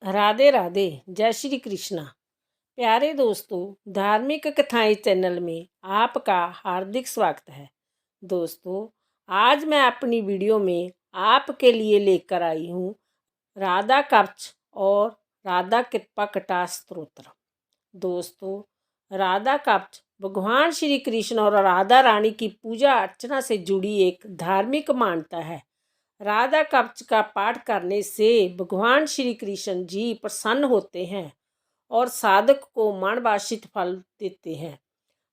राधे राधे। जय श्री कृष्णा। प्यारे दोस्तों, धार्मिक कथाएं चैनल में आपका हार्दिक स्वागत है। दोस्तों, आज मैं अपनी वीडियो में आपके लिए लेकर आई हूँ राधा कवच और राधा कृपा कटाक्ष स्तोत्र। दोस्तों, राधा कवच भगवान श्री कृष्ण और राधा रानी की पूजा अर्चना से जुड़ी एक धार्मिक मान्यता है। राधा कवच का पाठ करने से भगवान श्री कृष्ण जी प्रसन्न होते हैं और साधक को मनवांछित फल देते हैं।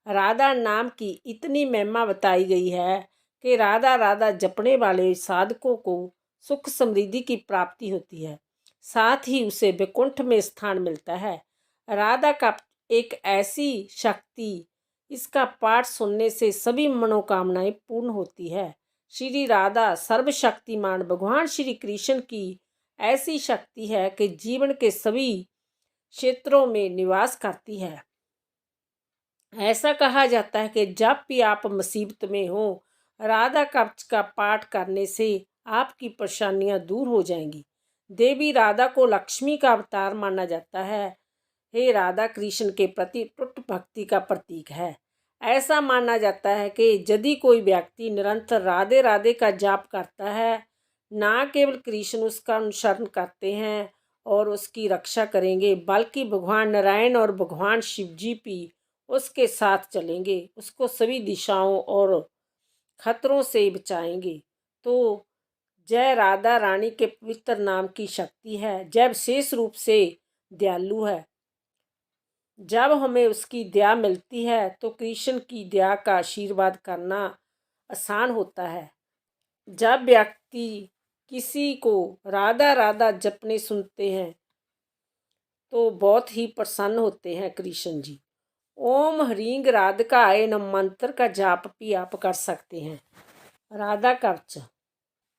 राधा नाम की इतनी महिमा बताई गई है कि राधा राधा जपने वाले साधकों को सुख समृद्धि की प्राप्ति होती है, साथ ही उसे वैकुंठ में स्थान मिलता है। राधा का एक ऐसी शक्ति, इसका पाठ सुनने से सभी मनोकामनाएं पूर्ण होती है। श्री राधा सर्वशक्तिमान भगवान श्री कृष्ण की ऐसी शक्ति है कि जीवन के सभी क्षेत्रों में निवास करती है। ऐसा कहा जाता है कि जब भी आप मुसीबत में हो, राधा कवच का पाठ करने से आपकी परेशानियां दूर हो जाएंगी। देवी राधा को लक्ष्मी का अवतार माना जाता है। हे राधा कृष्ण के प्रति टूट भक्ति का प्रतीक है। ऐसा माना जाता है कि यदि कोई व्यक्ति निरंतर राधे राधे का जाप करता है, ना केवल कृष्ण उसका अनुसरण करते हैं और उसकी रक्षा करेंगे, बल्कि भगवान नारायण और भगवान शिव जी भी उसके साथ चलेंगे, उसको सभी दिशाओं और खतरों से बचाएंगे। तो जय राधा रानी के पवित्र नाम की शक्ति है, जय विशेष रूप से दयालु है। जब हमें उसकी दया मिलती है तो कृष्ण की दया का आशीर्वाद करना आसान होता है। जब व्यक्ति किसी को राधा राधा जपने सुनते हैं तो बहुत ही प्रसन्न होते हैं कृष्ण जी। ओम ह्रीं राधिकाय नमः मंत्र का जाप भी आप कर सकते हैं। राधा कवच।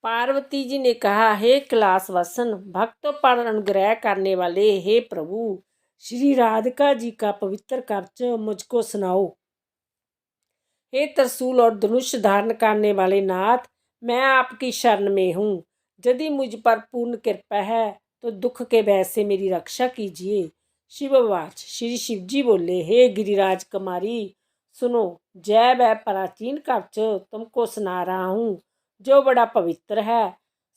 पार्वती जी ने कहा, हे कैलाश वासन, भक्तों पर अनुग्रह करने वाले हे प्रभु श्री राधिका जी का पवित्र कवच मुझको सुनाओ। हे त्रिशूल और धनुष धारण करने वाले नाथ, मैं आपकी शरण में हूँ। यदि मुझ पर पूर्ण कृपा है तो दुख के भय से मेरी रक्षा कीजिए। शिववाच। श्री शिव जी बोले, हे गिरिराज कुमारी सुनो, जय वह प्राचीन कवच तुमको सुना रहा हूँ जो बड़ा पवित्र है,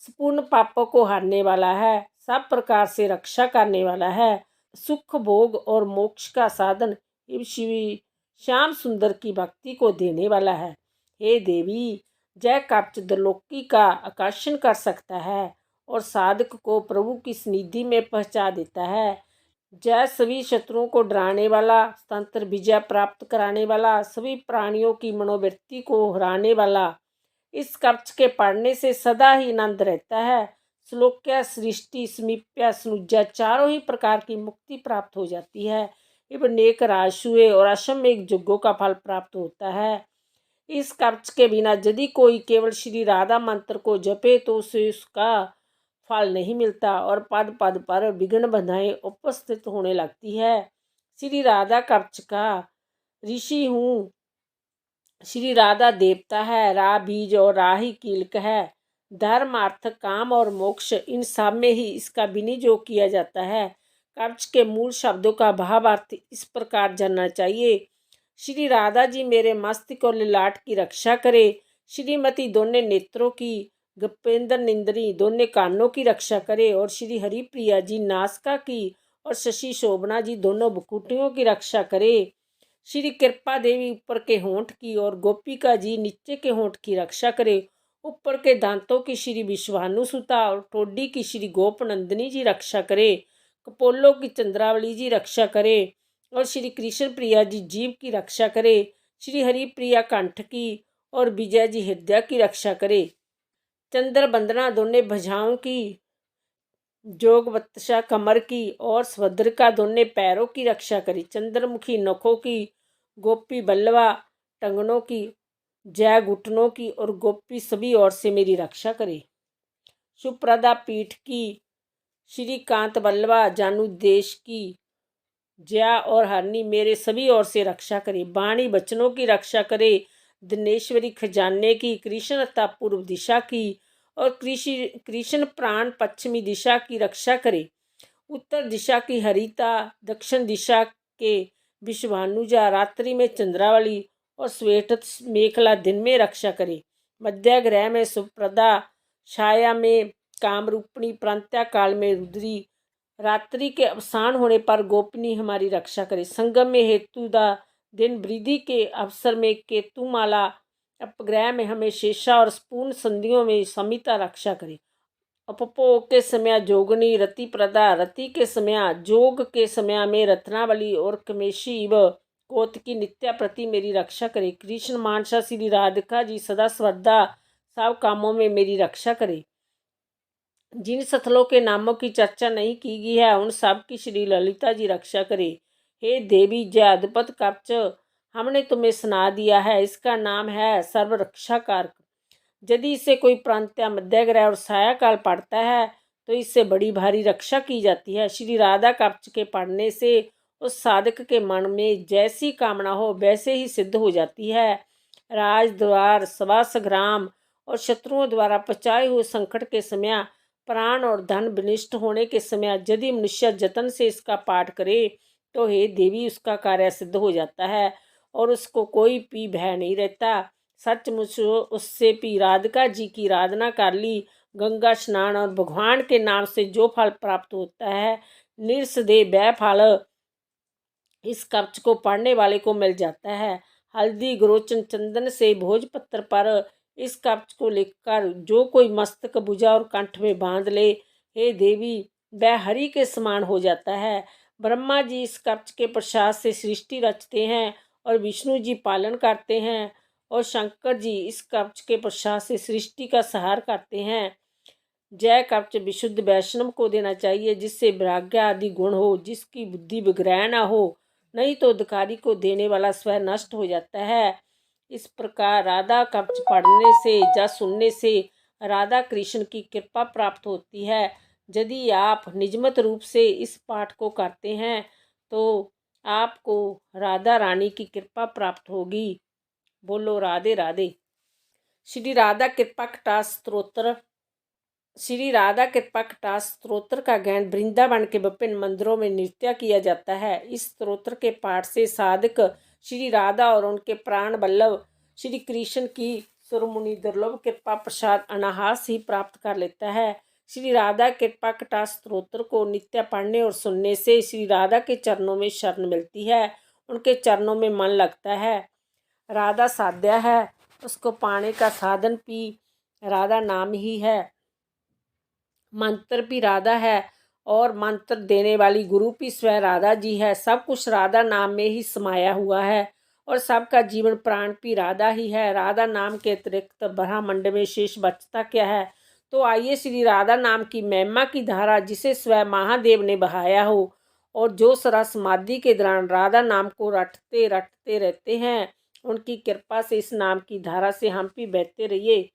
संपूर्ण पापों को हरने वाला है, सब प्रकार से रक्षा करने वाला है, सुख भोग और मोक्ष का साधन शिव श्याम सुंदर की भक्ति को देने वाला है। हे देवी, जय कवच त्रिलोकी का आकर्षण कर सकता है और साधक को प्रभु की निधि में पहुंचा देता है। जय सभी शत्रुओं को डराने वाला, तंत्र विजय प्राप्त कराने वाला, सभी प्राणियों की मनोवृत्ति को हराने वाला। इस कवच के पढ़ने से सदा ही आनंद रहता है। श्लोक्य, सृष्टि, समीप्य, स्नुज्या, चारों ही प्रकार की मुक्ति प्राप्त हो जाती है एवं नेक राजसूय और अश्वमेध यज्ञों का फल प्राप्त होता है। इस कवच के बिना यदि कोई केवल श्री राधा मंत्र को जपे तो उसे उसका फल नहीं मिलता और पद पद पर विघ्न बाधाएं उपस्थित होने लगती है। श्री राधा कवच का ऋषि हूँ। श्री राधा देवता है, रा बीज और रा ही कीलक है। धर्म, अर्थ, काम और मोक्ष, इन सब में ही इसका विनियोग किया जाता है। कवच के मूल शब्दों का भाव अर्थ इस प्रकार जानना चाहिए। श्री राधा जी मेरे मस्तक और ललाट की रक्षा करे। श्रीमती दोनों नेत्रों की, गपेंद्र निंद्री दोनों कानों की रक्षा करे और श्री हरिप्रिया जी नासिका की और शशि शोभना जी दोनों भुकुटियों की रक्षा करे। श्री कृपा देवी ऊपर के होंठ की और गोपिका जी नीचे के होंठ की रक्षा करे। ऊपर के दांतों की श्री विश्वानुसुता और ठोडी की श्री गोपनंदिनी जी रक्षा करे। कपोलों की चंद्रावली जी रक्षा करे और श्री कृष्ण प्रिया जी जीव की रक्षा करे। श्री हरि प्रिया कंठ की और विजय जी हृदय की रक्षा करे। चंद्र बंदना दोनों भुजाओं की, जोगवत्सा कमर की और सुभद्रिका दोनों पैरों की रक्षा करी। चंद्रमुखी नखों की, गोपी बल्लवा टंगनों की, जय घुटनों की और गोपी सभी ओर से मेरी रक्षा करे। सुप्रदा पीठ की, श्रीकांत बल्लवा जानु देश की, जया और हरनी मेरे सभी ओर से रक्षा करे। वाणी बचनों की रक्षा करे। दिनेश्वरी खजाने की, कृष्णता पूर्व दिशा की और कृष्ण प्राण पश्चिमी दिशा की रक्षा करे उत्तर दिशा की हरिता, दक्षिण दिशा के विश्वानुजा, रात्रि में चंद्रावली और श्वेत मेखला दिन में रक्षा करे। मध्य ग्रह में सुप्रदा, छाया में कामरूपिणी, प्रांत्या काल में रुद्री, रात्रि के अवसान होने पर गोपनी हमारी रक्षा करे। संगम में हेतुदा, दिन वृद्धि के अवसर में केतुमाला, अपग्रह में हमें शेषा और पूर्ण संधियों में समिता रक्षा करे। उपभोग के समय जोगनी, रति प्रदा, रति के समय जोग के समय में रत्नावली और कमेशी व कोत की नित्या प्रति मेरी रक्षा करे। कृष्ण मानसा श्री राधिका जी सदा श्रद्धा सब कामों में मेरी रक्षा करे। जिन स्थलों के नामों की चर्चा नहीं की गई है उन सब की श्री ललिता जी रक्षा करे। हे देवी जय अद्भुत कवच हमने तुम्हें सुना दिया है, इसका नाम है सर्व रक्षा कारक। यदि इसे कोई प्रांत या मध्य ग्रह और साया काल पढ़ता है तो इससे बड़ी भारी रक्षा की जाती है। श्री राधा कवच के पढ़ने से उस साधक के मन में जैसी कामना हो वैसे ही सिद्ध हो जाती है। राजद्वार, सभा संग्राम और शत्रुओं द्वारा पचाए हुए संकट के समय, प्राण और धन विनिष्ट होने के समय यदि मनुष्य जतन से इसका पाठ करे तो हे देवी उसका कार्य सिद्ध हो जाता है और उसको कोई भी भय नहीं रहता। सचमुच उससे भी राधिका जी की आराधना कर ली, गंगा स्नान और भगवान के नाम से जो फल प्राप्त होता है निरसदेह वह फल इस कवच को पढ़ने वाले को मिल जाता है। हल्दी, गुरोचन, चंदन से भोजपत्र पर इस कवच को लिखकर जो कोई मस्तक, भुजा और कंठ में बांध ले, हे देवी वह हरि के समान हो जाता है। ब्रह्मा जी इस कवच के प्रसाद से सृष्टि रचते हैं और विष्णु जी पालन करते हैं और शंकर जी इस कवच के प्रसाद से सृष्टि का संहार करते हैं। जय कवच विशुद्ध वैष्णव को देना चाहिए जिससे वैराग्य आदि गुण हो, जिसकी बुद्धि विग्रह न हो, नहीं तो अधिकारी को देने वाला स्वयं नष्ट हो जाता है। इस प्रकार राधा कवच पढ़ने से या सुनने से राधा कृष्ण की कृपा प्राप्त होती है। यदि आप निजमत रूप से इस पाठ को करते हैं तो आपको राधा रानी की कृपा प्राप्त होगी। बोलो राधे राधे। श्री राधा कृपा कटाक्ष स्तोत्र। श्री राधा कृपा कटाक्ष स्तोत्र का गायन वृंदावन के विभिन्न मंदिरों में नृत्य किया जाता है। इस स्तोत्र के पाठ से साधक श्री राधा और उनके प्राण वल्लभ श्री कृष्ण की सुरमुनि दुर्लभ कृपा प्रसाद अनायास ही प्राप्त कर लेता है। श्री राधा कृपा कटाक्ष स्तोत्र को नित्य पढ़ने और सुनने से श्री राधा के चरणों में शरण मिलती है, उनके चरणों में मन लगता है। राधा साध्या है, उसको पाने का साधन भी राधा नाम ही है, मंत्र भी राधा है और मंत्र देने वाली गुरु भी स्वयं राधा जी है। सब कुछ राधा नाम में ही समाया हुआ है और सबका जीवन प्राण भी राधा ही है। राधा नाम के अतिरिक्त ब्रह्मांड में शेष बचता क्या है? तो आइए श्री राधा नाम की महिमा की धारा जिसे स्वयं महादेव ने बहाया हो और जो सरा समाधि के दौरान राधा नाम को रटते रटते रहते हैं, उनकी कृपा से इस नाम की धारा से हम भी बहते रहिए।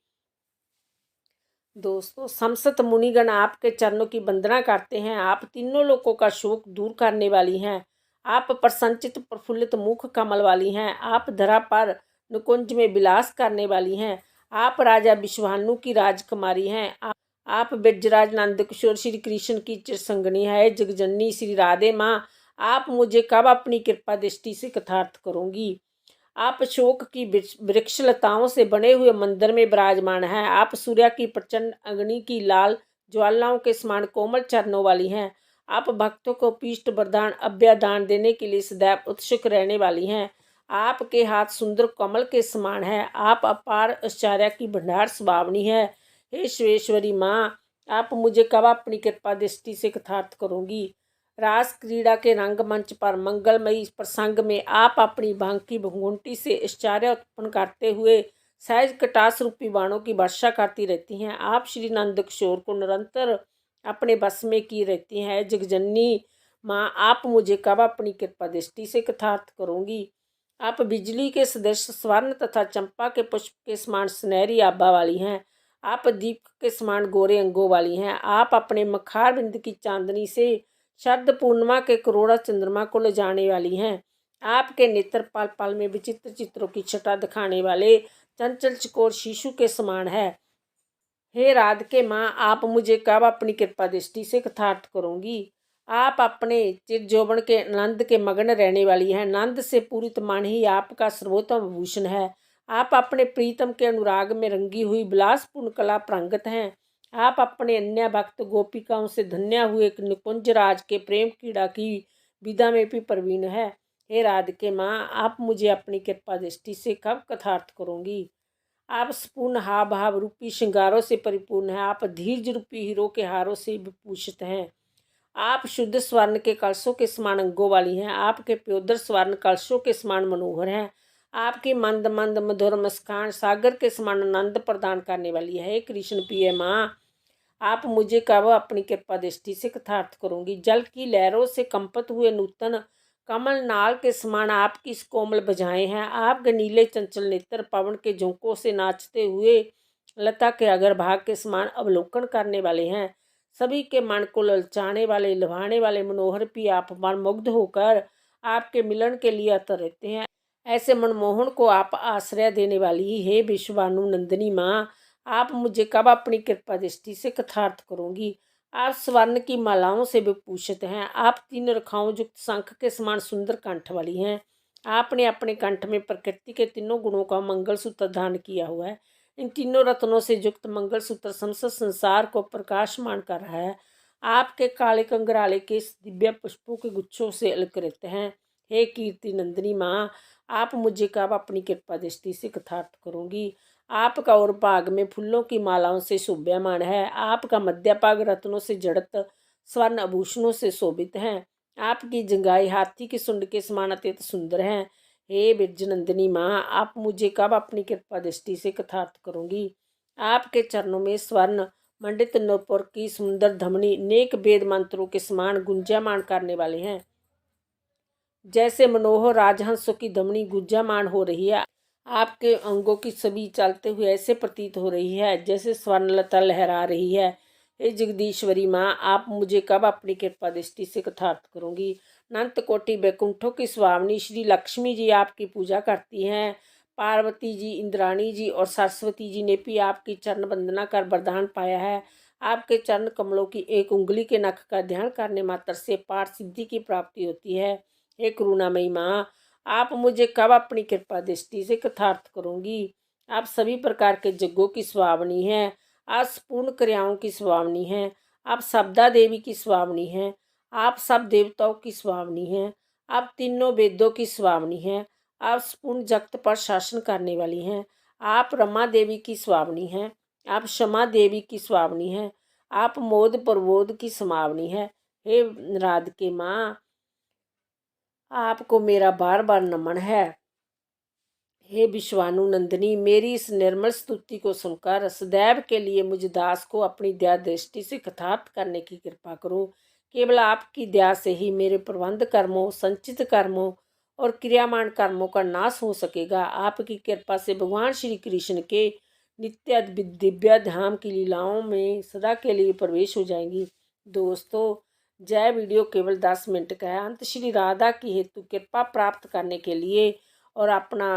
दोस्तों, समस्त मुनिगण आपके चरणों की वंदना करते हैं। आप तीनों लोकों का शोक दूर करने वाली हैं। आप प्रसन्नचित प्रफुल्लित मुख कमल वाली हैं। आप धरा पर निकुंज में विलास करने वाली हैं। आप राजा विश्वानु की राजकुमारी हैं। आप ब्रजराज नंद किशोर श्री कृष्ण की चिरसंगनी है। जगजननी श्री राधे माँ, आप मुझे कब अपनी कृपा दृष्टि से कृतार्थ करोगी? आप अशोक की वृक्षलताओं से बने हुए मंदिर में विराजमान हैं। आप सूर्य की प्रचंड अग्नि की लाल ज्वालाओं के समान कोमल चरणों वाली हैं। आप भक्तों को पीष्ट वरदान अभयदान देने के लिए सदैव उत्सुक रहने वाली हैं। आपके हाथ सुंदर कमल के समान है। आप अपार आश्चर्य की भंडार स्वभावनी है। हे श्वेश्वरी माँ, आप मुझे कब अपनी कृपा दृष्टि से कृतार्थ करोगी? रास क्रीड़ा के रंगमंच पर मंगलमयी प्रसंग में आप अपनी बांकी भंगुंटी से आश्चर्य उत्पन्न करते हुए सहज कटाक्ष रूपी बाणों की वर्षा करती रहती हैं। आप श्री नंद किशोर को निरंतर अपने बस में की रहती हैं। जगजननी माँ, आप मुझे कब अपनी कृपा दृष्टि से कृतार्थ करोगी? आप बिजली के सदृश स्वर्ण तथा चंपा के पुष्प के समान सुनहरी आभा वाली हैं। आप दीपक के समान गोरे अंगों वाली हैं। आप अपने मखार बिंद की चांदनी से शरद पूर्णिमा के करोड़ा चंद्रमा को ले जाने वाली हैं। आपके नेत्र पल पल में विचित्र चित्रों की छटा दिखाने वाले चंचल चकोर शिशु के समान है। हे राधिके माँ, आप मुझे कब अपनी कृपा दृष्टि से कृतार्थ करोगी? आप अपने चिर यौवन के आनंद के मगन रहने वाली हैं। आनंद से पूरित मन ही आपका सर्वोत्तम भूषण है। आप अपने प्रीतम के अनुराग में रंगी हुई विलासपूर्ण कला प्रांगत हैं। आप अपने अन्य भक्त गोपिकाओं से धन्य हुए एक निकुंज राज के प्रेम क्रीड़ा की विधा में भी प्रवीण है। हे राधिके माँ, आप मुझे अपनी कृपा दृष्टि से कब कथार्थ करोगी। आप संपूर्ण हाव भाव रूपी श्रृंगारों से परिपूर्ण हैं। आप धीर्ज रूपी हीरो के हारों से विभूषित हैं। आप शुद्ध स्वर्ण के कलशों के समान अंगों वाली हैं। आपके प्योदर स्वर्ण कलशों के समान मनोहर हैं। आपकी मंद मंद मधुर मुस्कान सागर के समान आनंद प्रदान करने वाली है। कृष्ण प्रिय माँ, आप मुझे कब अपनी कृपा दृष्टि से कथार्थ करोगी। जल की लहरों से कंपित हुए नूतन कमल नाल के समान आपकी कोमल भुजाएं हैं। आप गनीले चंचल नेत्र पवन के झोंकों से नाचते हुए लता के अग्रभाग के समान अवलोकन करने वाले हैं। सभी के मन को ललचाने वाले लुभाने वाले मनोहर भी आप मन मुग्ध होकर आपके मिलन के लिए आतुर रहते हैं। ऐसे मनमोहन को आप आश्रय देने वाली ही हे विश्वानु नंदिनी माँ, आप मुझे कब अपनी कृपा दृष्टि से कथार्थ करोगी। आप स्वर्ण की मालाओं से विभूषित हैं। आप 3 रेखाओं युक्त शंख के समान सुंदर कंठ वाली हैं। आपने अपने कंठ में प्रकृति के तीनों गुणों का मंगलसूत्र धारण किया हुआ है। इन तीनों रत्नों से युक्त मंगलसूत्र समस्त संसार को प्रकाशमान कर रहा है। आपके काले कंगराले के दिव्य पुष्पों के गुच्छों से अलंकृत हैं। हे कीर्ति नंदिनी माँ, आप मुझे कब अपनी कृपा दृष्टि से कथार्थ करोगी। आपका और भाग में फूलों की मालाओं से शोभ्यमान है। आपका मध्य भाग रत्नों से जड़ित स्वर्ण आभूषणों से शोभित है। आपकी जंघाई हाथी के सुंड के समान अत्यंत सुंदर है। हे बिरजनंदिनी माँ, आप मुझे कब अपनी कृपा दृष्टि से कथार्थ करोगी। आपके चरणों में स्वर्ण मंडित नूपुर की सुंदर धमनी नेक वेद मंत्रों के समान गुंजायमान करने वाले हैं। जैसे मनोहर राजहंसों की धमनी गुंजायमान हो रही है, आपके अंगों की छवि चलते हुए ऐसे प्रतीत हो रही है जैसे स्वर्णलता लहरा रही है। हे जगदीश्वरी माँ, आप मुझे कब अपनी कृपा दृष्टि से कथार्थ करोगी। अनंत कोटि बैकुंठों की स्वामिनी श्री लक्ष्मी जी आपकी पूजा करती हैं। पार्वती जी, इंद्राणी जी और सरस्वती जी ने भी आपकी चरण वंदना कर वरदान पाया है। आपके चरण कमलों की एक उंगली के नख का ध्यान करने मात्र से पाठ सिद्धि की प्राप्ति होती है। हे करुणामयी माँ, आप मुझे कब अपनी कृपा दृष्टि से कथार्थ करोगी। आप सभी प्रकार के यज्ञों की स्वामिनी हैं। आप पूर्ण क्रियाओं की स्वामिनी हैं। आप सबदा देवी की स्वामिनी हैं। आप सब देवताओं की स्वामिनी हैं। आप तीनों वेदों की स्वामिनी हैं। आप पूर्ण जगत पर शासन करने वाली हैं। आप रमा देवी की स्वामिनी हैं। आप क्षमा देवी की स्वामिनी हैं। आप मोद प्रबोध की स्वामिनी है। हे राधिके माँ, आपको मेरा बार बार नमन है। हे विश्वानु नंदिनी, मेरी इस निर्मल स्तुति को सुनकर सदैव के लिए मुझ दास को अपनी दया दृष्टि से कथार्थ करने की कृपा करो। केवल आपकी दया से ही मेरे प्रबंध कर्मों, संचित कर्मों और क्रियामान कर्मों का नाश हो सकेगा। आपकी कृपा से भगवान श्री कृष्ण के नित्य दिव्य धाम की लीलाओं में सदा के लिए प्रवेश हो जाएंगी। दोस्तों, यह वीडियो केवल 10 मिनट का है। अंत श्री राधा की हेतु कृपा प्राप्त करने के लिए और अपना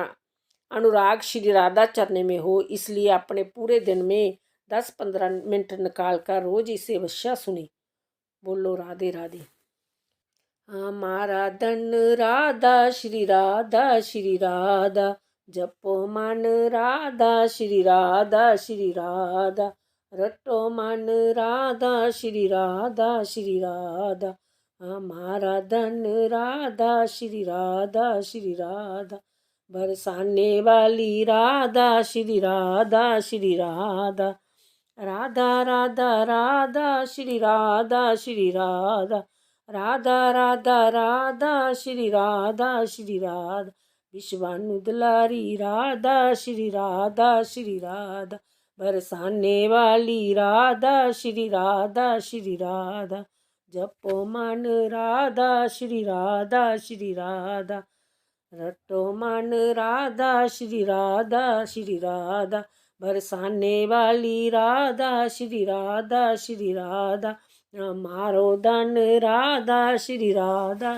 अनुराग श्री राधा चरने में हो, इसलिए अपने पूरे दिन में 10-15 मिनट निकाल कर रोज इसे अवश्य सुने। बोलो राधे राधे। हमारा धन राधा श्री राधा, जपो मन राधा श्री राधा, रटो मन राधा श्री राधा। हमारा धन राधा श्री राधा, बरसाने वाली राधा श्री राधा। राधा राधा राधा श्री राधा, राधा राधा राधा श्री राधा। विश्वानु दुलारी राधा श्री राधा, बरसाने वाली राधा श्री राधा। जपो मन राधा श्री राधा, रटो मन राधा श्री राधा। बरसाने वाली राधा श्री राधा, हमारो धन राधा श्री राधा।